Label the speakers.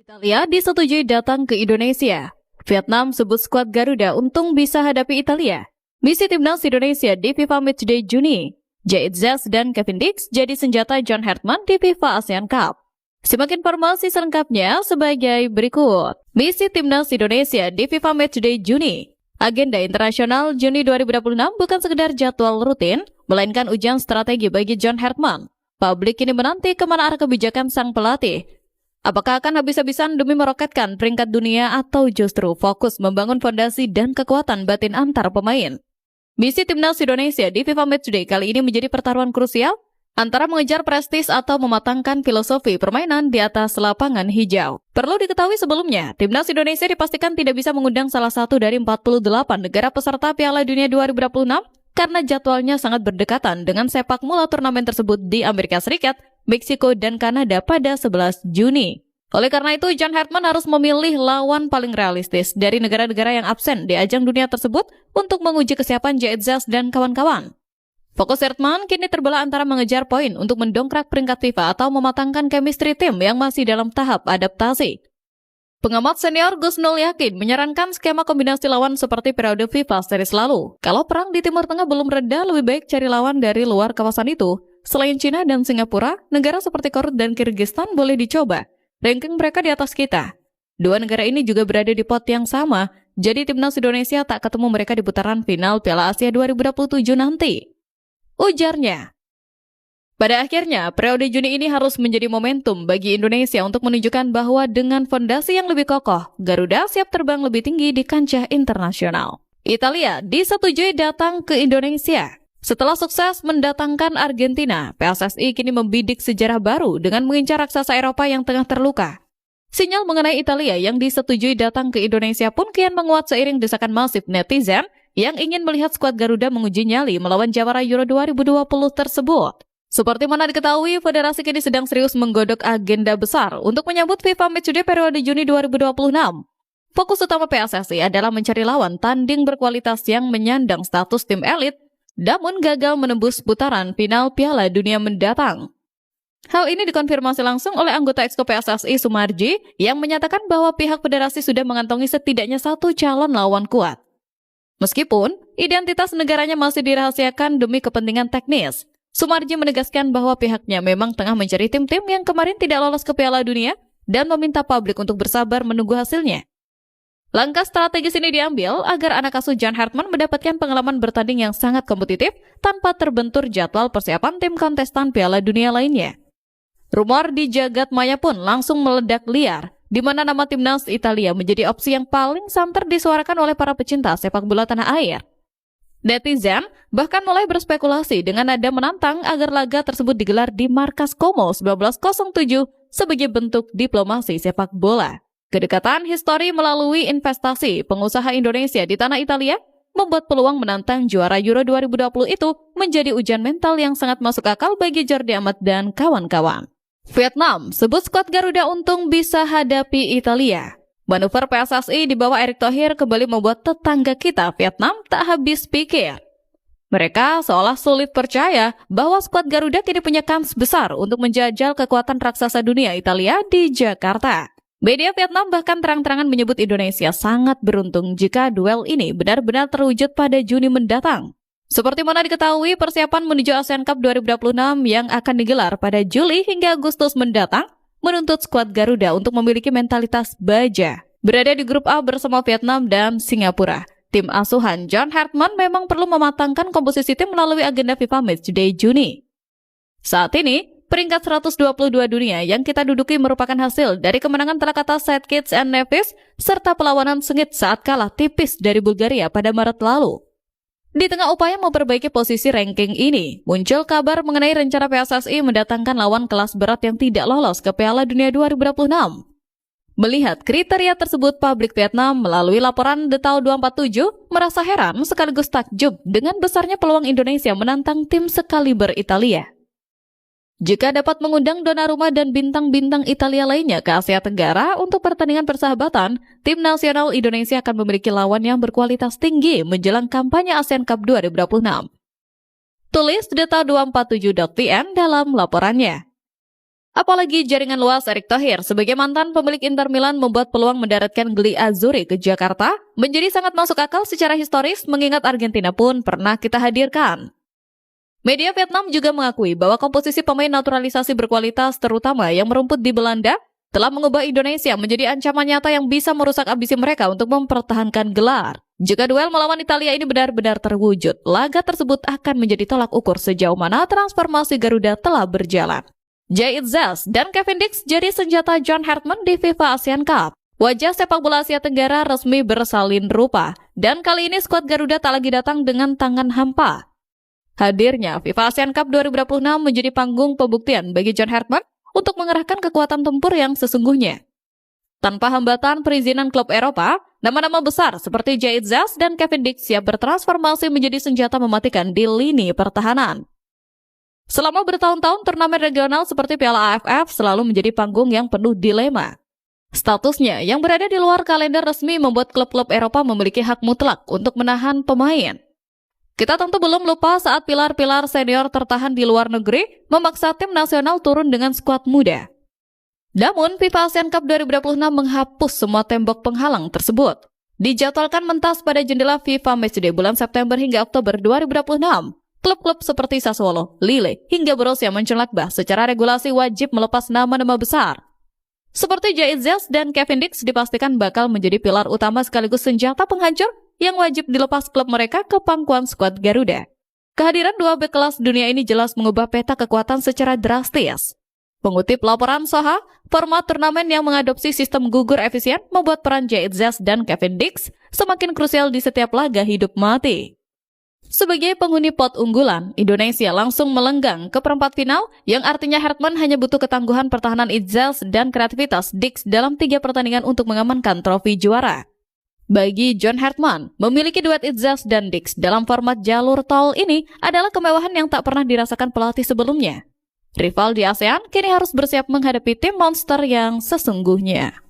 Speaker 1: Italia disetujui datang ke Indonesia. Vietnam sebut skuad Garuda untung bisa hadapi Italia. Misi timnas Indonesia di FIFA Matchday Juni. Jait Zes dan Kevin Dix jadi senjata John Hartman di FIFA ASEAN Cup. Simak informasi selengkapnya sebagai berikut. Misi timnas Indonesia di FIFA Matchday Juni. Agenda internasional Juni 2026 bukan sekedar jadwal rutin, melainkan ujian strategi bagi John Hartman. Publik kini menanti kemana arah kebijakan sang pelatih. Apakah akan habis-habisan demi meroketkan peringkat dunia atau justru fokus membangun fondasi dan kekuatan batin antar pemain? Misi timnas Indonesia di FIFA Matchday kali ini menjadi pertaruhan krusial antara mengejar prestis atau mematangkan filosofi permainan di atas lapangan hijau. Perlu diketahui sebelumnya, timnas Indonesia dipastikan tidak bisa mengundang salah satu dari 48 negara peserta Piala Dunia 2026 karena jadwalnya sangat berdekatan dengan sepak bola turnamen tersebut di Amerika Serikat, Meksiko, dan Kanada pada 11 Juni. Oleh karena itu, John Hartman harus memilih lawan paling realistis dari negara-negara yang absen di ajang dunia tersebut untuk menguji kesiapan Jait Zes dan kawan-kawan. Fokus Hartman kini terbelah antara mengejar poin untuk mendongkrak peringkat FIFA atau mematangkan chemistry tim yang masih dalam tahap adaptasi. Pengamat senior Gus Nul yakin menyarankan skema kombinasi lawan seperti periode FIFA series lalu. Kalau perang di Timur Tengah belum reda, lebih baik cari lawan dari luar kawasan itu. Selain Cina dan Singapura, negara seperti Korut dan Kirgistan boleh dicoba. Ranking mereka di atas kita. Dua negara ini juga berada di pot yang sama, jadi timnas Indonesia tak ketemu mereka di putaran final Piala Asia 2027 nanti. Ujarnya. Pada akhirnya, periode Juni ini harus menjadi momentum bagi Indonesia untuk menunjukkan bahwa dengan fondasi yang lebih kokoh, Garuda siap terbang lebih tinggi di kancah internasional. Italia disetujui datang ke Indonesia. Setelah sukses mendatangkan Argentina, PSSI kini membidik sejarah baru dengan mengincar raksasa Eropa yang tengah terluka. Sinyal mengenai Italia yang disetujui datang ke Indonesia pun kian menguat seiring desakan masif netizen yang ingin melihat skuad Garuda menguji nyali melawan jawara Euro 2020 tersebut. Seperti mana diketahui, federasi kini sedang serius menggodok agenda besar untuk menyambut FIFA Matchday periode Juni 2026. Fokus utama PSSI adalah mencari lawan tanding berkualitas yang menyandang status tim elit, namun gagal menembus putaran final Piala Dunia mendatang. Hal ini dikonfirmasi langsung oleh anggota Exco PSSI Sumarji yang menyatakan bahwa pihak federasi sudah mengantongi setidaknya satu calon lawan kuat. Meskipun identitas negaranya masih dirahasiakan demi kepentingan teknis, Sumarji menegaskan bahwa pihaknya memang tengah mencari tim-tim yang kemarin tidak lolos ke Piala Dunia dan meminta publik untuk bersabar menunggu hasilnya. Langkah strategis ini diambil agar anak asuh John Hartman mendapatkan pengalaman bertanding yang sangat kompetitif tanpa terbentur jadwal persiapan tim kontestan Piala Dunia lainnya. Rumor di jagat maya pun langsung meledak liar, di mana nama timnas Italia menjadi opsi yang paling santer disuarakan oleh para pecinta sepak bola tanah air. Netizen bahkan mulai berspekulasi dengan nada menantang agar laga tersebut digelar di markas Como 1907 sebagai bentuk diplomasi sepak bola. Kedekatan histori melalui investasi pengusaha Indonesia di tanah Italia membuat peluang menantang juara Euro 2020 itu menjadi ujian mental yang sangat masuk akal bagi Jordi Amat dan kawan-kawan. Vietnam sebut skuad Garuda untung bisa hadapi Italia. Manuver PSSI di bawah Erick Thohir kembali membuat tetangga kita Vietnam tak habis pikir. Mereka seolah sulit percaya bahwa skuad Garuda kini punya kans besar untuk menjajal kekuatan raksasa dunia Italia di Jakarta. Media Vietnam bahkan terang-terangan menyebut Indonesia sangat beruntung jika duel ini benar-benar terwujud pada Juni mendatang. Seperti mana diketahui, persiapan menuju ASEAN Cup 2026 yang akan digelar pada Juli hingga Agustus mendatang menuntut skuad Garuda untuk memiliki mentalitas baja. Berada di grup A bersama Vietnam dan Singapura, tim asuhan John Hartman memang perlu mematangkan komposisi tim melalui agenda FIFA Matchday Juni. Saat ini, peringkat 122 dunia yang kita duduki merupakan hasil dari kemenangan telak atas St. Kitts and Nevis serta perlawanan sengit saat kalah tipis dari Bulgaria pada Maret lalu. Di tengah upaya memperbaiki posisi ranking ini, muncul kabar mengenai rencana PSSI mendatangkan lawan kelas berat yang tidak lolos ke Piala Dunia 2026. Melihat kriteria tersebut, publik Vietnam melalui laporan Detail 247 merasa heran sekaligus takjub dengan besarnya peluang Indonesia menantang tim sekaliber Italia. Jika dapat mengundang Donnarumma dan bintang-bintang Italia lainnya ke Asia Tenggara untuk pertandingan persahabatan, tim nasional Indonesia akan memiliki lawan yang berkualitas tinggi menjelang kampanye ASEAN Cup 2026. Tulis Detail247.vn dalam laporannya. Apalagi jaringan luas Erick Thohir sebagai mantan pemilik Inter Milan membuat peluang mendaratkan Gli Azzurri ke Jakarta menjadi sangat masuk akal secara historis mengingat Argentina pun pernah kita hadirkan. Media Vietnam juga mengakui bahwa komposisi pemain naturalisasi berkualitas terutama yang merumput di Belanda telah mengubah Indonesia menjadi ancaman nyata yang bisa merusak ambisi mereka untuk mempertahankan gelar. Jika duel melawan Italia ini benar-benar terwujud, laga tersebut akan menjadi tolak ukur sejauh mana transformasi Garuda telah berjalan. Jait Zels dan Kevin Dix jadi senjata John Hartman di FIFA Asian Cup. Wajah sepak bola Asia Tenggara resmi bersalin rupa, dan kali ini skuad Garuda tak lagi datang dengan tangan hampa. Hadirnya FIFA Asian Cup 2026 menjadi panggung pembuktian bagi John Hartman untuk mengerahkan kekuatan tempur yang sesungguhnya. Tanpa hambatan perizinan klub Eropa, nama-nama besar seperti Jait Zels dan Kevin Dix siap bertransformasi menjadi senjata mematikan di lini pertahanan. Selama bertahun-tahun, turnamen regional seperti Piala AFF selalu menjadi panggung yang penuh dilema. Statusnya yang berada di luar kalender resmi membuat klub-klub Eropa memiliki hak mutlak untuk menahan pemain. Kita tentu belum lupa saat pilar-pilar senior tertahan di luar negeri memaksa tim nasional turun dengan skuad muda. Namun, FIFA Asian Cup 2026 menghapus semua tembok penghalang tersebut. Dijadwalkan mentas pada jendela FIFA Matchday bulan September hingga Oktober 2026. Klub-klub seperti Sassuolo, Lille, hingga Borussia Mönchengladbach secara regulasi wajib melepas nama-nama besar. Seperti Jait Zels dan Kevin Dix dipastikan bakal menjadi pilar utama sekaligus senjata penghancur yang wajib dilepas klub mereka ke pangkuan skuad Garuda. Kehadiran dua bek kelas dunia ini jelas mengubah peta kekuatan secara drastis. Mengutip laporan Soha, format turnamen yang mengadopsi sistem gugur efisien membuat peran Jait Zels dan Kevin Dix semakin krusial di setiap laga hidup mati. Sebagai penghuni pot unggulan, Indonesia langsung melenggang ke perempat final yang artinya Hartman hanya butuh ketangguhan pertahanan Zels dan kreativitas Dix dalam 3 pertandingan untuk mengamankan trofi juara. Bagi John Hartman, memiliki duet Zels dan Dix dalam format jalur tol ini adalah kemewahan yang tak pernah dirasakan pelatih sebelumnya. Rival di ASEAN kini harus bersiap menghadapi tim monster yang sesungguhnya.